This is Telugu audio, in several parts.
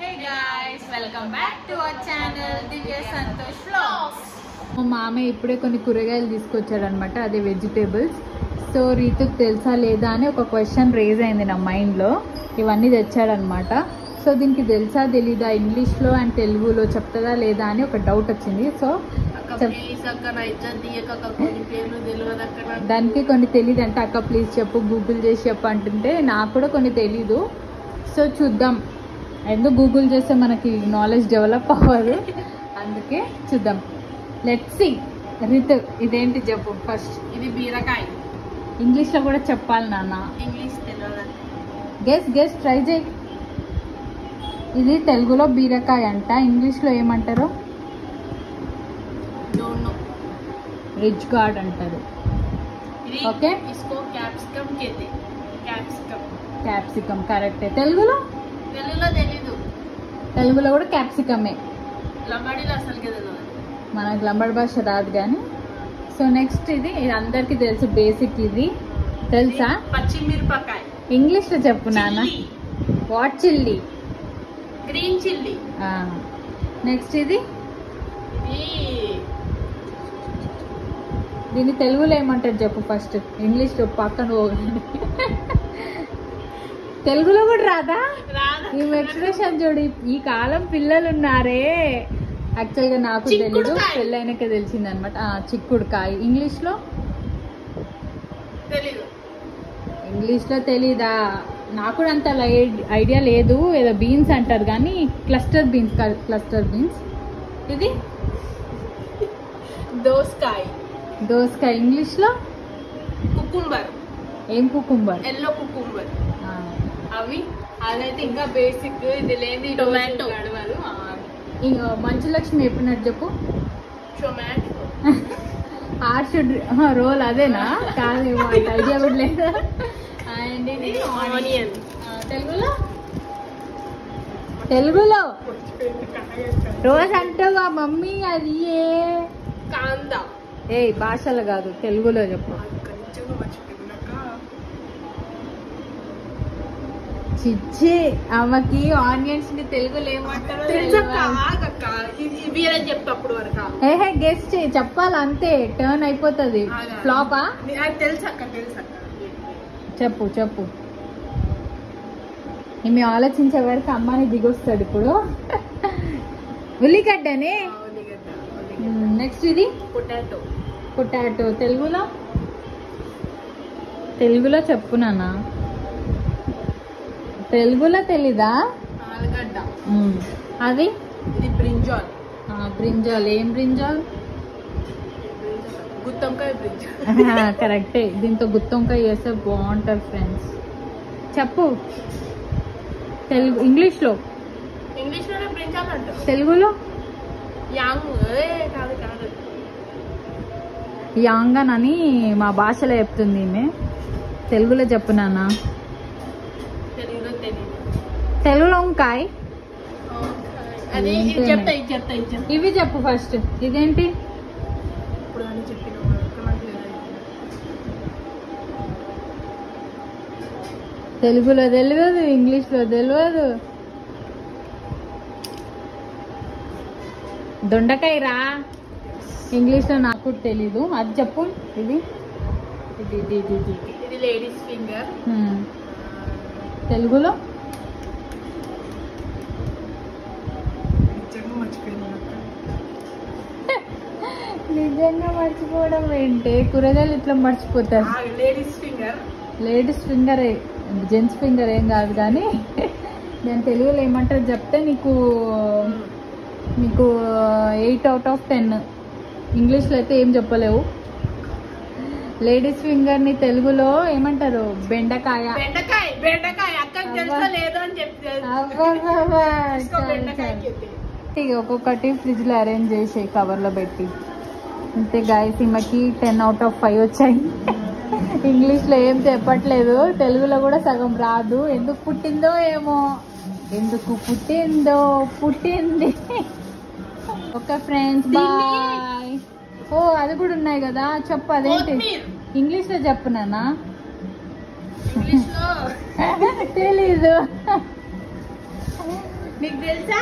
Hey guys, welcome back to our channel Divya Santosh Vlogs. మా మామయ్య ఇప్పుడే కొన్ని కూరగాయలు తీసుకొచ్చాడు అనమాట, అదే వెజిటేబుల్స్. సో రీతుకు తెలుసా లేదా అని ఒక క్వశ్చన్ రేజ్ అయింది నా మైండ్లో. ఇవన్నీ తెచ్చాడనమాట. సో దీనికి తెలుసా తెలీదా, ఇంగ్లీష్లో అండ్ తెలుగులో చెప్తుందా లేదా అని ఒక డౌట్ వచ్చింది. సో దానికి కొన్ని తెలియదు అంటే, అక్క ప్లీజ్ చెప్పు, గూగుల్ చేసి చెప్పు అంటుంటే నాకు కూడా కొన్ని తెలీదు. సో చూద్దాం, ఎందుకు గూగుల్ చేస్తే మనకి నాలెడ్జ్ డెవలప్ అవ్వదు, అందుకే చూద్దాం. Let's see. రితు ఇదేంటి చెప్పు ఫస్ట్. ఇది బీరకాయ. ఇంగ్లీష్లో కూడా చెప్పాలి నాన్న. ఇంగ్లీష్ తెలియదు. గెస్ ట్రై చేయి. ఇది తెలుగులో బీరకాయ అంట, ఇంగ్లీష్లో ఏమంటారు? రిచ్ గార్డ్ అంటారు. ఓకే, క్యాప్సికమ్ కరెక్టే. తెలుగులో తెలీదు. తెలుగులో కూడా క్యాప్సికమే. లంబాడీలో అసలుకే తెలియదు. మనకు లంబాడి భాష రాదు కానీ. సో నెక్స్ట్ ఇది అందరికి తెలుసు, బేసిక్. ఇది తెలుసా? పచ్చిమిరపకాయ. ఇంగ్లీష్లో చెప్పు నాన్న. What chilli? Green chilli. Next ఇది దీన్ని తెలుగులో ఏమంటారు చెప్పు ఫస్ట్. ఇంగ్లీష్లో పక్కన పోగండి. తెలుగులో కూడా రాదా? ఈ ఎక్స్ప్రెషన్ చూడు. ఈ కాలం పిల్లలు ఉన్నారే. యాక్చువల్గా నాకు తెలీదు, పెళ్ళైనాక తెలిసింది అనమాట. చిక్కుడుకాయ. ఇంగ్లీష్లో తెలీదా? నాకు కూడా అంత ఐడియా లేదు. ఏదో బీన్స్ అంటారు కానీ క్లస్టర్ బీన్స్ కాదు, క్లస్టర్ బీన్స్. ఇది దోసకాయ. ఇంగ్లీష్లో కుకుంబర్. ఏం కుకుంబర్? Yellow cucumber. అదైతే ఇంకా బేసిక్. ఇది లేని టొమాటో. మంచులక్ష్మి చెప్పినట్టు చెప్పు. టొమాటో. ఆర్షుడ్ రోల్ అదేనా? కాదు, ఐడియా కూడా లేదా. అండ్ ఇది ఆనియన్. తెలుగులో రోజ్ అంటావా మమ్మీ? అది కాందా. ఏ భాషలో కాదు, తెలుగులో చెప్పు. చిచ్చి, ఆమెకి ఆనియన్స్ ని తెలుగులో ఏమంటారో చెప్తప్పుడు వరకు ఏహే గెస్ట్ చేయి, చెప్పాలి అంతే. టర్న్ అయిపోతుంది. ఫ్లాపా? తెలుసక్క. చెప్పు. ఈమె ఆలోచించే వరకు అమ్మాని దిగొస్తాడు ఇప్పుడు. ఉల్లిగడ్డనే. నెక్స్ట్ ఇది పొటాటో. తెలుగులో చెప్పు నాన్న. తెలుగులో తెలీదా? ఆలుగడ్డ. అది బ్రింజాల్. బ్రింజాల్. ఏం బ్రింజాల్? గుత్తొంకాయ బ్రింజాల్. కరెక్టే. దీంతో గుత్తొంకాయ చేస్తే బాగుంటారు ఫ్రెండ్స్. చెప్పు. ఇంగ్లీష్లో బ్రింజాల్ అంటారు. తెలుగులో కాదు. యాంగన్ అని మా భాషలో చెప్తుంది ఈమె. తెలుగులో చెప్పు నాన్న. తెలుగులో వంకాయ. ఇవి చెప్పు ఫస్ట్. ఇదేంటి? తెలుగులో తెలియదు, ఇంగ్లీష్లో తెలియదు. దొండకాయ రా. ఇంగ్లీష్లో నాకు తెలీదు, అది చెప్పు. ఇది లేడీస్ ఫింగర్. తెలుగులో నిజంగా మర్చిపోవడం ఏంటి? కూరగాయలు ఇట్లా మర్చిపోతారు. Ladies finger. జెంట్స్ ఫింగర్ ఏం కాదు కానీ నేను తెలుగులో ఏమంటారు చెప్తే నీకు 8 out of 10. ఇంగ్లీష్లో అయితే ఏం చెప్పలేవు. లేడీస్ ఫింగర్ ని తెలుగులో ఏమంటారు? బెండకాయ. ఒక్కొక్కటి ఫ్రిడ్జ్ లో అరేంజ్ చేసి కవర్ లో పెట్టి అంతే గాయస్. ఈమెకి 10 out of 5 వచ్చాయి. ఇంగ్లీష్లో ఏం చెప్పట్లేదు, తెలుగులో కూడా సగం రాదు. ఎందుకు పుట్టిందో ఏమో, పుట్టింది. Okay friends, bye. ఓ అది కూడా ఉన్నాయి కదా, చెప్పు. అదేంటి? ఇంగ్లీష్లో చెప్పు నాన్న. తెలీదు. నీకు తెలుసా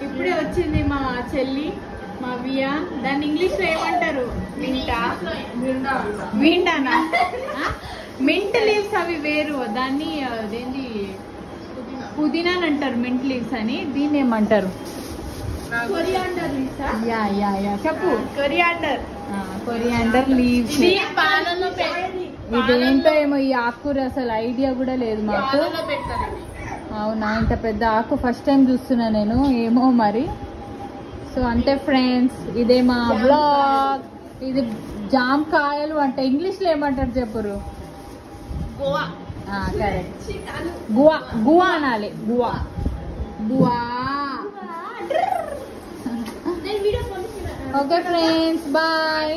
ఇప్పుడే వచ్చింది మా చెల్లి మా వియా. దాన్ని ఇంగ్లీష్ లో ఏమంటారు? మింటానా? మింట్ లీవ్స్ అవి వేరు. దాన్ని అదేంటి పుదీనా అని అంటారు, మింట్ లీవ్స్ అని. దీన్ని ఏమంటారు? Coriander leaves. Yeah yeah yeah చెప్పు. కొరియాండర్. Coriander leaves. ఇదేంటో ఏమో ఈ ఆకుకూర అసలు ఐడియా కూడా లేదు మాకు. అవునా, ఇంత పెద్ద ఆకు ఫస్ట్ టైం చూస్తున్నా నేను, ఏమో మరి. సో అంతే ఫ్రెండ్స్, ఇదే మా బ్లాగ్. ఇది జామకాయలు అంటే ఇంగ్లీష్ లో ఏమంటారు చెప్పురు? గోవా. Correct, guava. గువా అనాలి, guava. Guava. Okay friends, bye.